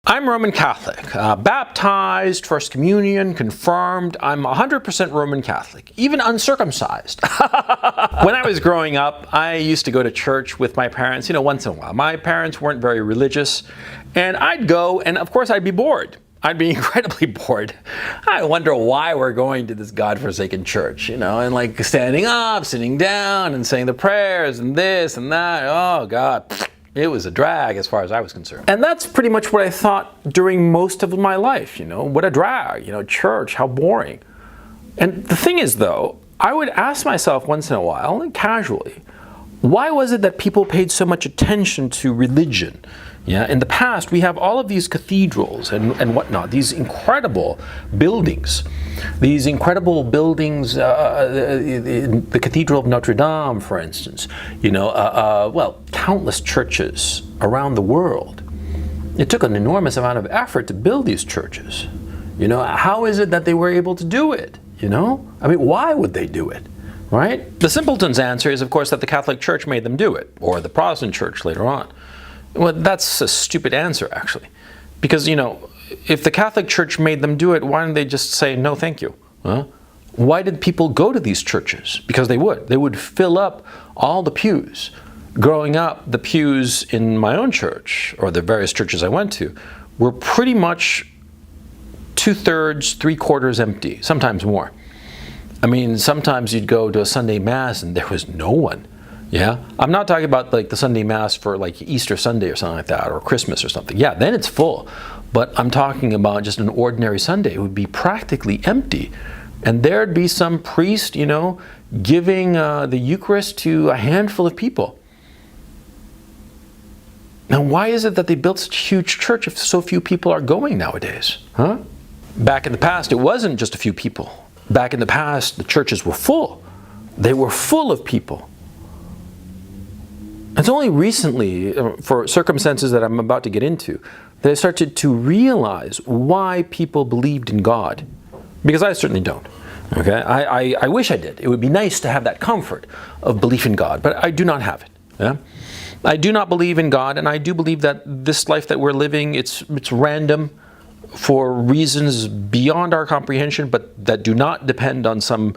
I'm Roman Catholic, baptized, First Communion, confirmed. I'm 100% Roman Catholic, even uncircumcised. When I was growing up, I used to go to church with my parents, once in a while. My parents weren't very religious, and I'd go, and of course I'd be bored. I'd be incredibly bored. I wonder why we're going to this godforsaken church, and like standing up, sitting down, and saying the prayers, and this and that. Oh, God. It was a drag as far as I was concerned. And that's pretty much what I thought during most of my life, what a drag, church, how boring. And the thing is though, I would ask myself once in a while, and casually, why was it that people paid so much attention to religion? In the past, we have all of these cathedrals and whatnot, these incredible buildings. The Cathedral of Notre Dame, for instance, countless churches around the world. It took an enormous amount of effort to build these churches. How is it that they were able to do it? Why would they do it? Right? The simpleton's answer is, of course, that the Catholic Church made them do it, or the Protestant Church later on. Well, that's a stupid answer, actually. Because, if the Catholic Church made them do it, why didn't they just say, no, thank you? Why did people go to these churches? Because they would. They would fill up all the pews. Growing up, the pews in my own church, or the various churches I went to, were pretty much 2/3, 3/4 empty, sometimes more. Sometimes you'd go to a Sunday Mass and there was no one. I'm not talking about like the Sunday Mass for like Easter Sunday or something like that, or Christmas or something. Then it's full. But I'm talking about just an ordinary Sunday. It would be practically empty. And there'd be some priest, giving the Eucharist to a handful of people. Now, why is it that they built such a huge church if so few people are going nowadays? Back in the past, it wasn't just a few people. Back in the past, the churches were full. They were full of people. It's only recently, for circumstances that I'm about to get into, that I started to realize why people believed in God. Because I certainly don't. Okay, I wish I did. It would be nice to have that comfort of belief in God, but I do not have it. I do not believe in God, and I do believe that this life that we're living, it's random for reasons beyond our comprehension, but that do not depend on some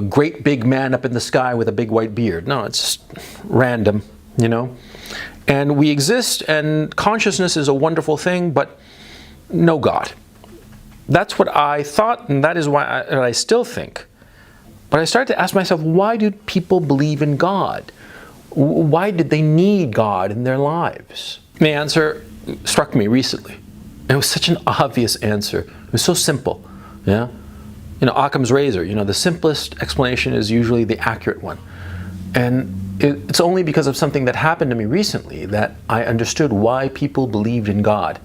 great big man up in the sky with a big white beard. No, it's just random, And we exist, and consciousness is a wonderful thing, but no God. That's what I thought, and that is why I still think. But I started to ask myself, why do people believe in God? Why did they need God in their lives? The answer struck me recently. It was such an obvious answer. It was so simple. Occam's razor, the simplest explanation is usually the accurate one. And it's only because of something that happened to me recently that I understood why people believed in God.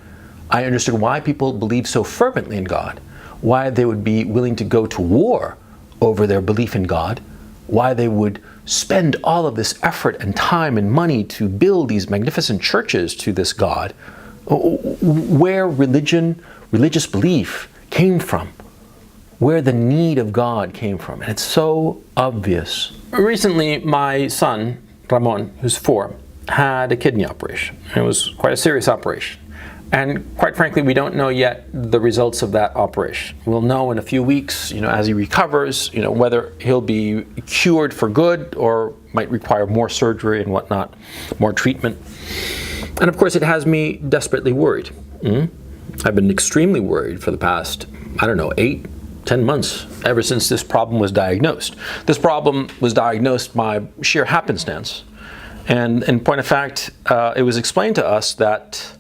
I understood why people believed so fervently in God, why they would be willing to go to war over their belief in God, why they would spend all of this effort and time and money to build these magnificent churches to this God, where religious belief came from, where the need of God came from. And it's so obvious. Recently, my son, Ramon, who's 4, had a kidney operation. It was quite a serious operation. And quite frankly, we don't know yet the results of that operation. We'll know in a few weeks, as he recovers, whether he'll be cured for good or might require more surgery and whatnot, more treatment. And of course, it has me desperately worried. I've been extremely worried for the past, 8-10 months, ever since this problem was diagnosed. This problem was diagnosed by sheer happenstance. And in point of fact, it was explained to us that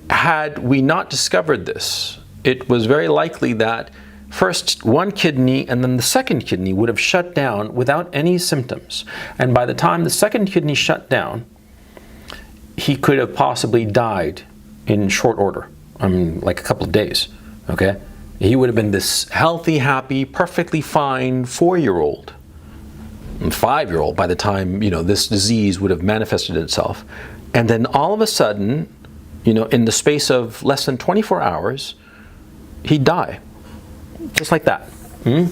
had we not discovered this, it was very likely that first one kidney and then the second kidney would have shut down without any symptoms. And by the time the second kidney shut down, he could have possibly died in short order, like a couple of days, okay? He would have been this healthy, happy, perfectly fine 4-year-old, and 5-year-old by the time, this disease would have manifested itself. And then all of a sudden, in the space of less than 24 hours, he'd die. Just like that. And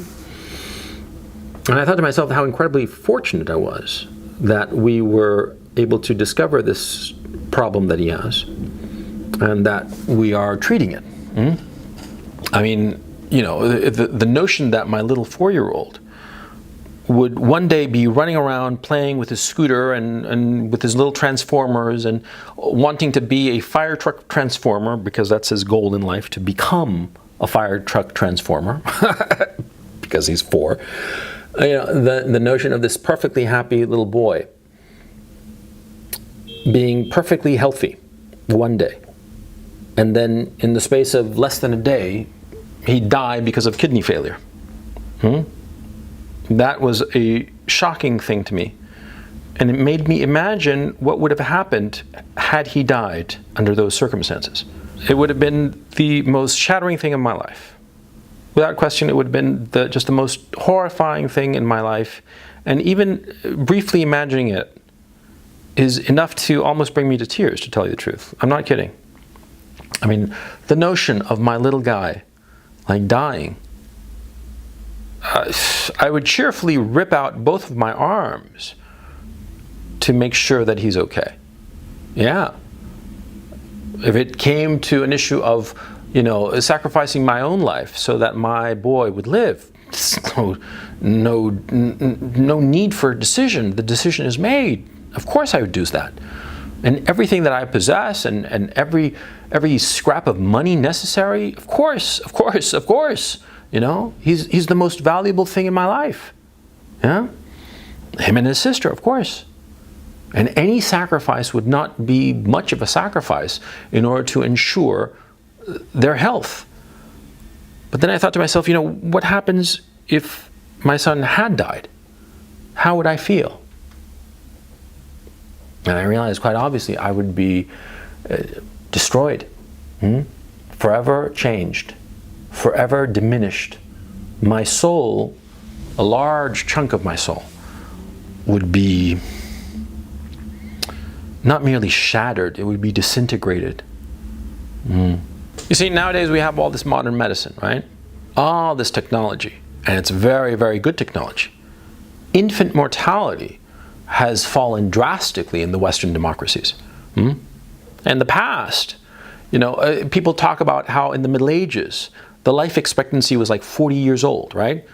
I thought to myself how incredibly fortunate I was that we were able to discover this problem that he has and that we are treating it. I mean, you know, the notion that my little 4-year-old would one day be running around playing with his scooter and with his little transformers and wanting to be a fire truck transformer, because that's his goal in life, to become a fire truck transformer, because he's 4. You know, the notion of this perfectly happy little boy being perfectly healthy one day, and then in the space of less than a day, he'd die because of kidney failure. That was a shocking thing to me. And it made me imagine what would have happened had he died under those circumstances. It would have been the most shattering thing in my life. Without question, it would have been just the most horrifying thing in my life. And even briefly imagining it is enough to almost bring me to tears, to tell you the truth. I'm not kidding. I mean, the notion of my little guy, like, dying, I would cheerfully rip out both of my arms to make sure that he's okay. Yeah. If it came to an issue of, you know, sacrificing my own life so that my boy would live, no need for a decision. The decision is made. Of course I would do that. And everything that I possess and every scrap of money necessary, of course. You know, he's the most valuable thing in my life. Yeah? Him and his sister, of course. And any sacrifice would not be much of a sacrifice in order to ensure their health. But then I thought to myself, you know, what happens if my son had died? How would I feel? And I realized quite obviously I would be destroyed, forever changed, forever diminished. My soul, a large chunk of my soul, would be not merely shattered, it would be disintegrated. You see, nowadays we have all this modern medicine, right? All this technology, and it's very, very good technology. Infant mortality has fallen drastically in the Western democracies. In the past, you know, people talk about how in the Middle Ages, the life expectancy was like 40 years old, right?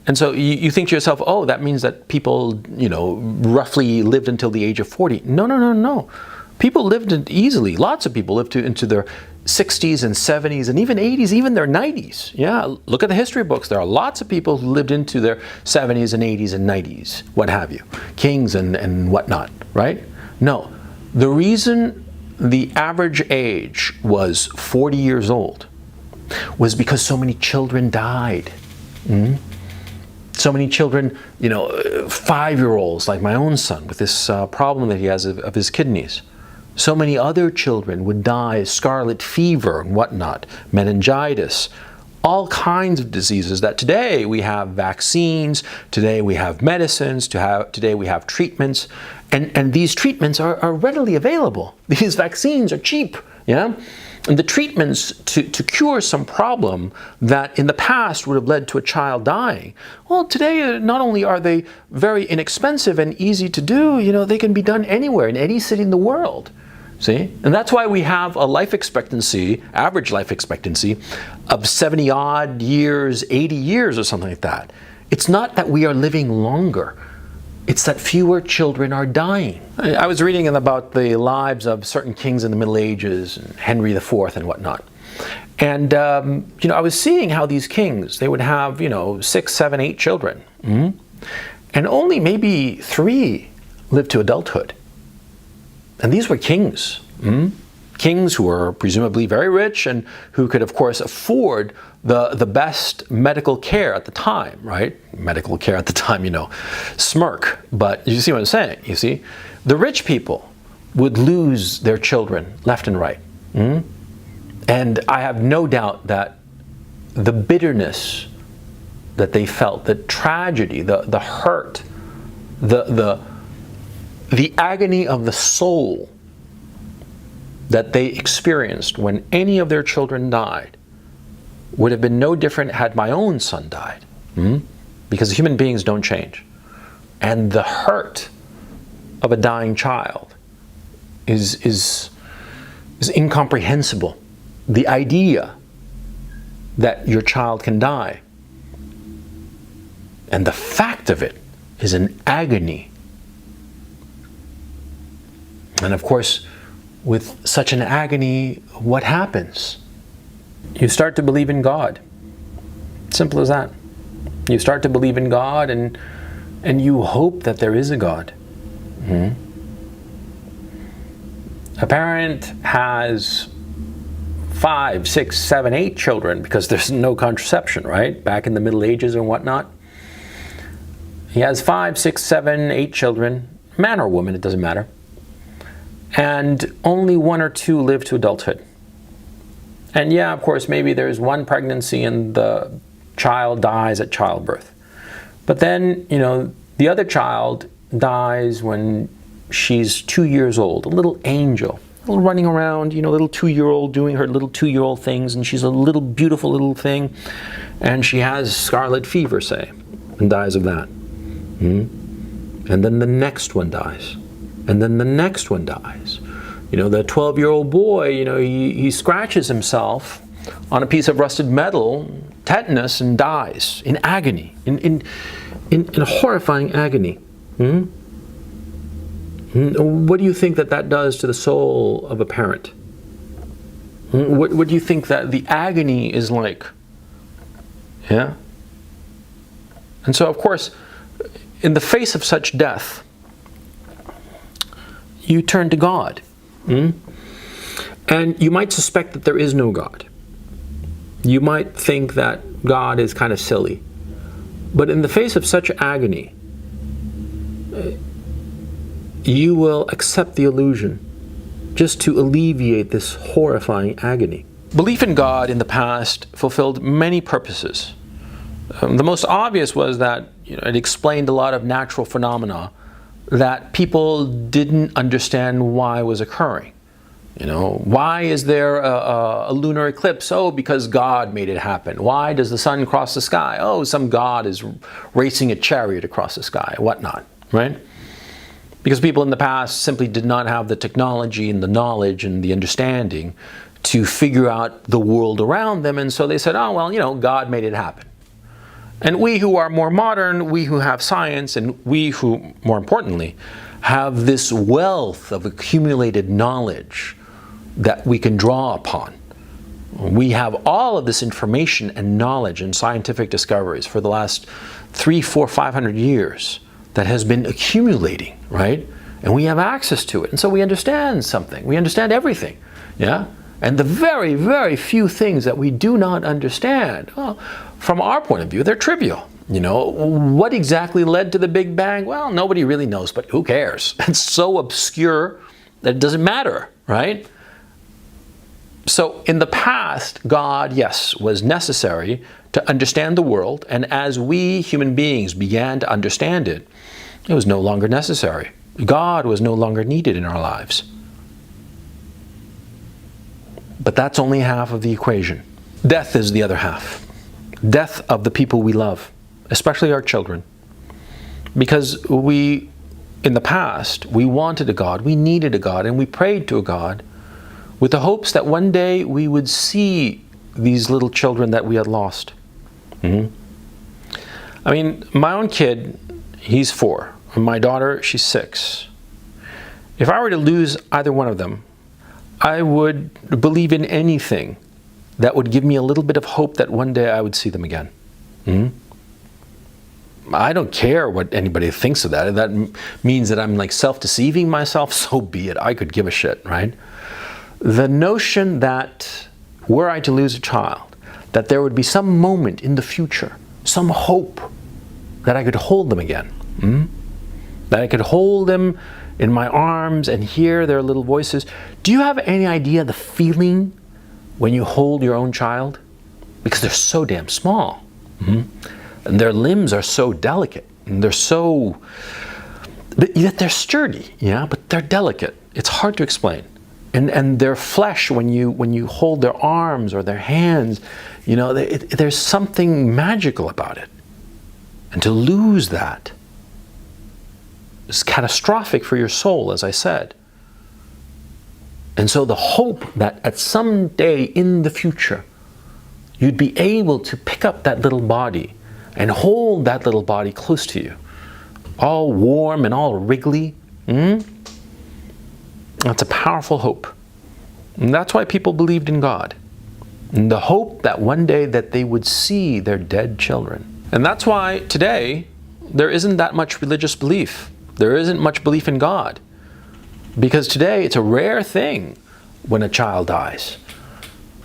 And so you think to yourself, oh, that means that people, you know, roughly lived until the age of 40. No. People lived easily. Lots of people lived into their 60s and 70s and even 80s, even their 90s. Yeah, look at the history books. There are lots of people who lived into their 70s and 80s and 90s, what have you. Kings and whatnot, right? No. The reason the average age was 40 years old was because so many children died. So many children, you know, 5-year-olds like my own son with this problem that he has of his kidneys. So many other children would die, scarlet fever and whatnot, meningitis, all kinds of diseases that today we have vaccines, today we have medicines, today we have treatments, and these treatments are readily available. These vaccines are cheap, yeah? And the treatments to cure some problem that in the past would have led to a child dying, well, today not only are they very inexpensive and easy to do, you know, they can be done anywhere, in any city in the world. See? And that's why we have a life expectancy, average life expectancy, of 70-odd years, 80 years or something like that. It's not that we are living longer. It's that fewer children are dying. I was reading about the lives of certain kings in the Middle Ages, and Henry IV and whatnot. And, you know, I was seeing how these kings, they would have, you know, 6, 7, 8 children. And only maybe 3 lived to adulthood. And these were kings. Kings who were presumably very rich and who could, of course, afford the best medical care at the time, right? Medical care at the time, you know, smirk. But you see what I'm saying, you see? The rich people would lose their children left and right. And I have no doubt that the bitterness that they felt, the tragedy, the hurt, the agony of the soul that they experienced when any of their children died would have been no different had my own son died. Because human beings don't change. And the hurt of a dying child is is incomprehensible. The idea that your child can die, and the fact of it, is an agony. And of course, with such an agony, what happens? You start to believe in God. Simple as that. You start to believe in God, and you hope that there is a God. A parent has 5, 6, 7, 8 children because there's no contraception, right? Back in the Middle Ages and whatnot. He has 5, 6, 7, 8 children, man or woman, it doesn't matter. And only 1 or 2 live to adulthood. And yeah, of course, maybe there's one pregnancy and the child dies at childbirth. But then, the other child dies when she's 2 years old, a little angel, running around, little 2-year-old doing her little 2-year-old things, and she's a little beautiful little thing, and she has scarlet fever, say, and dies of that. And then the next one dies, and then the next one dies. The 12-year-old boy, he scratches himself on a piece of rusted metal, tetanus, and dies in agony, in horrifying agony. What do you think that does to the soul of a parent? What do you think that the agony is like? Yeah? And so, of course, in the face of such death, you turn to God. And you might suspect that there is no God. You might think that God is kind of silly. But in the face of such agony, you will accept the illusion just to alleviate this horrifying agony. Belief in God in the past fulfilled many purposes. The most obvious was that it explained a lot of natural phenomena that people didn't understand why was occurring. Why is there a lunar eclipse? Oh, because God made it happen. Why does the sun cross the sky? Oh, some God is racing a chariot across the sky, whatnot, right? Because people in the past simply did not have the technology and the knowledge and the understanding to figure out the world around them, and so they said, oh, well, God made it happen. And we who are more modern, we who have science, and we who, more importantly, have this wealth of accumulated knowledge that we can draw upon. We have all of this information and knowledge and scientific discoveries for the last 300, 400, 500 years that has been accumulating, right? And we have access to it. And so we understand something. We understand everything, yeah? And the very, very few things that we do not understand, well, from our point of view, they're trivial. What exactly led to the Big Bang? Well, nobody really knows, but who cares? It's so obscure that it doesn't matter, right? So in the past, God, yes, was necessary to understand the world, and as we human beings began to understand it, it was no longer necessary. God was no longer needed in our lives. But that's only half of the equation. Death is the other half. Death of the people we love, especially our children. Because in the past, we wanted a God, we needed a God, and we prayed to a God with the hopes that one day we would see these little children that we had lost. I mean, my own kid, he's 4. My daughter, she's 6. If I were to lose either one of them, I would believe in anything that would give me a little bit of hope that one day I would see them again. I don't care what anybody thinks of that. If that means that I'm like self-deceiving myself, so be it. I could give a shit, right? The notion that were I to lose a child, that there would be some moment in the future, some hope that I could hold them again. That I could hold them in my arms and hear their little voices. Do you have any idea the feeling when you hold your own child? Because they're so damn small. And their limbs are so delicate. And they're so... Yet they're sturdy, yeah, but they're delicate. It's hard to explain. And their flesh, when you hold their arms or their hands, there's something magical about it. And to lose that is catastrophic for your soul, as I said. And so the hope that at some day in the future, you'd be able to pick up that little body and hold that little body close to you, all warm and all wriggly. That's a powerful hope. And that's why people believed in God. And the hope that one day that they would see their dead children. And that's why today there isn't that much religious belief. There isn't much belief in God. Because today it's a rare thing when a child dies.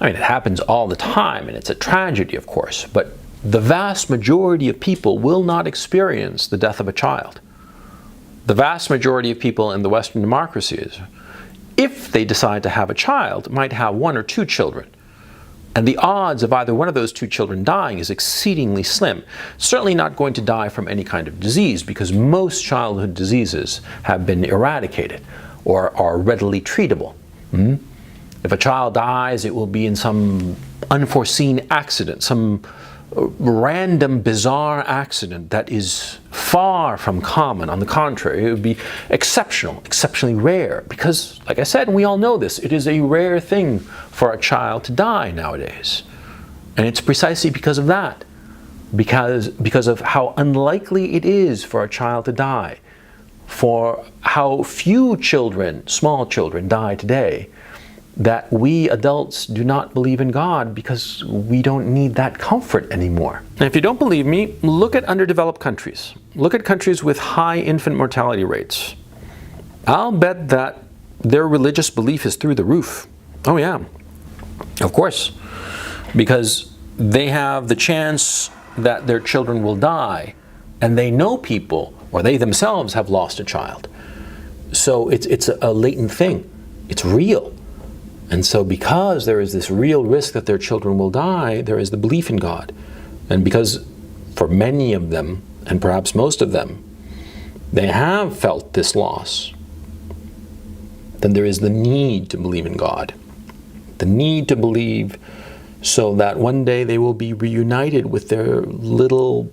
I mean, it happens all the time, and it's a tragedy, of course, but the vast majority of people will not experience the death of a child. The vast majority of people in the Western democracies, if they decide to have a child, might have 1 or 2 children. And the odds of either one of those 2 children dying is exceedingly slim. Certainly not going to die from any kind of disease, because most childhood diseases have been eradicated or are readily treatable. If a child dies, it will be in some unforeseen accident, some random, bizarre accident that is far from common. On the contrary, it would be exceptional, exceptionally rare, because, like I said, and we all know this, it is a rare thing for a child to die nowadays. And it's precisely because of that, because of how unlikely it is for a child to die, for how few children, small children, die today, that we adults do not believe in God because we don't need that comfort anymore. And if you don't believe me, look at underdeveloped countries. Look at countries with high infant mortality rates. I'll bet that their religious belief is through the roof. Oh yeah, of course. Because they have the chance that their children will die, and they know people, or they themselves have lost a child. So it's a latent thing. It's real. And so because there is this real risk that their children will die, there is the belief in God. And because for many of them, and perhaps most of them, they have felt this loss, then there is the need to believe in God. The need to believe so that one day they will be reunited with their little,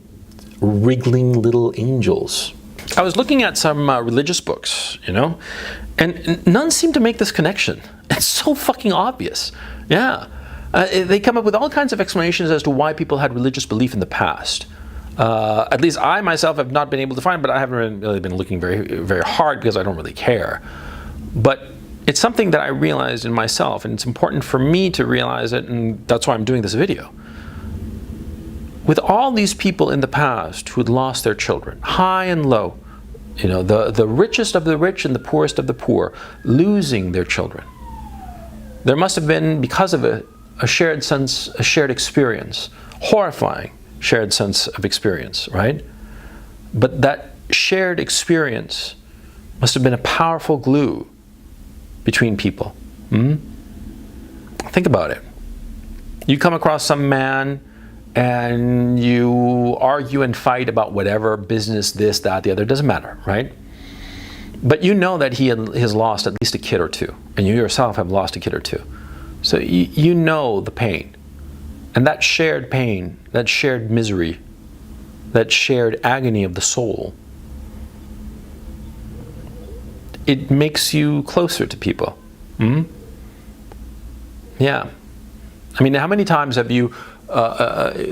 wriggling little angels. I was looking at some religious books, and none seem to make this connection. It's so fucking obvious. Yeah. They come up with all kinds of explanations as to why people had religious belief in the past. At least I myself have not been able to find, but I haven't really been looking very, very hard because I don't really care. But it's something that I realized in myself, and it's important for me to realize it, and that's why I'm doing this video. With all these people in the past who had lost their children, high and low, the richest of the rich and the poorest of the poor, losing their children, there must have been, because of it, a shared sense, a shared experience, horrifying shared sense of experience, right? But that shared experience must have been a powerful glue between people. Think about it. You come across some man and you argue and fight about whatever, business, this, that, the other, doesn't matter, right? But you know that he has lost at least a kid or 2, and you yourself have lost a kid or 2. So you know the pain. And that shared pain, that shared misery, that shared agony of the soul, it makes you closer to people. Yeah. I mean, how many times have you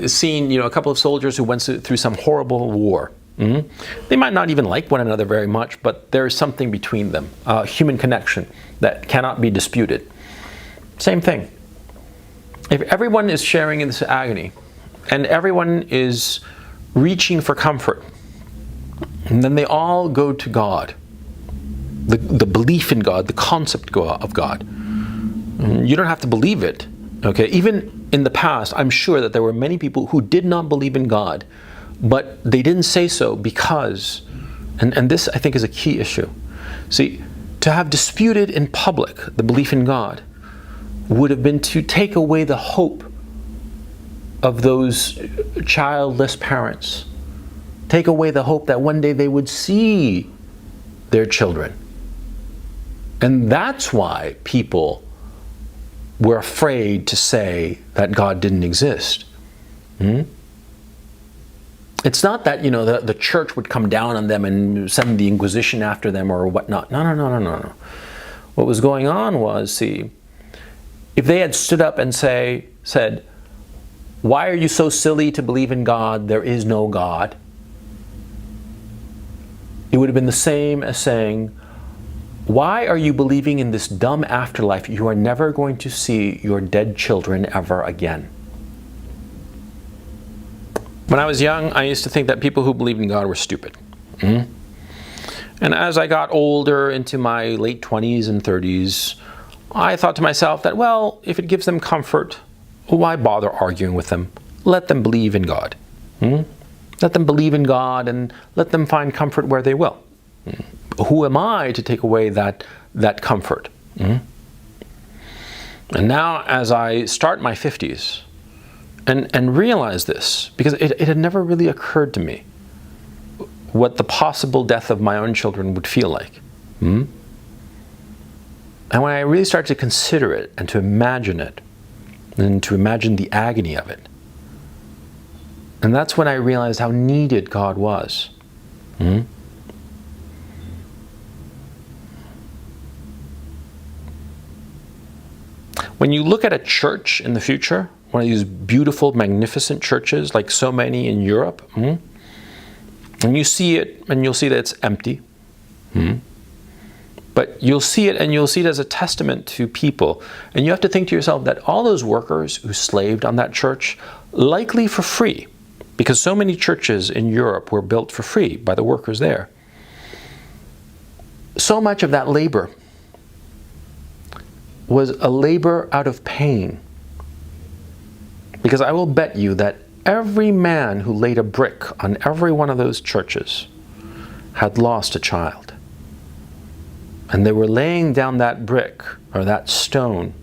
seen, a couple of soldiers who went through some horrible war? They might not even like one another very much, but there is something between them, a human connection that cannot be disputed. Same thing. If everyone is sharing in this agony, and everyone is reaching for comfort, and then they all go to God, the belief in God, the concept of God. You don't have to believe it. Okay, even in the past, I'm sure that there were many people who did not believe in God, but they didn't say so because, and this I think is a key issue. See, to have disputed in public the belief in God would have been to take away the hope of those childless parents. Take away the hope that one day they would see their children. And that's why people were afraid to say that God didn't exist. It's not that, the church would come down on them and send the Inquisition after them or whatnot. No. What was going on was, see, if they had stood up and said, why are you so silly to believe in God? There is no God. It would have been the same as saying, why are you believing in this dumb afterlife? You are never going to see your dead children ever again. When I was young, I used to think that people who believed in God were stupid. And as I got older, into my late 20s and 30s, I thought to myself that, well, if it gives them comfort, why bother arguing with them? Let them believe in God. Let them believe in God and let them find comfort where they will. Who am I to take away that comfort? And now as I start my 50s and realize this, because it had never really occurred to me what the possible death of my own children would feel like. And when I really started to consider it and to imagine it, and to imagine the agony of it, and that's when I realized how needed God was. When you look at a church in the future, one of these beautiful, magnificent churches, like so many in Europe, and you see it, and you'll see that it's empty. But you'll see it, and you'll see it as a testament to people. And you have to think to yourself that all those workers who slaved on that church, likely for free, because so many churches in Europe were built for free by the workers there. So much of that labor was a labor out of pain. Because I will bet you that every man who laid a brick on every one of those churches had lost a child. And they were laying down that brick or that stone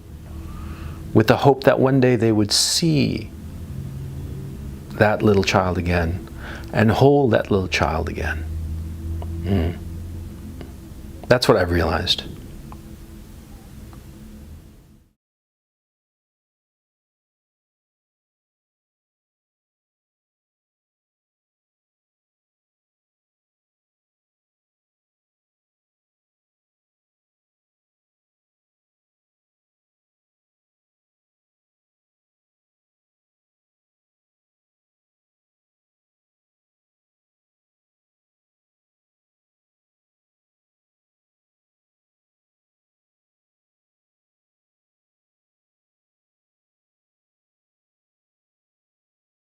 with the hope that one day they would see that little child again and hold that little child again. That's what I've realized.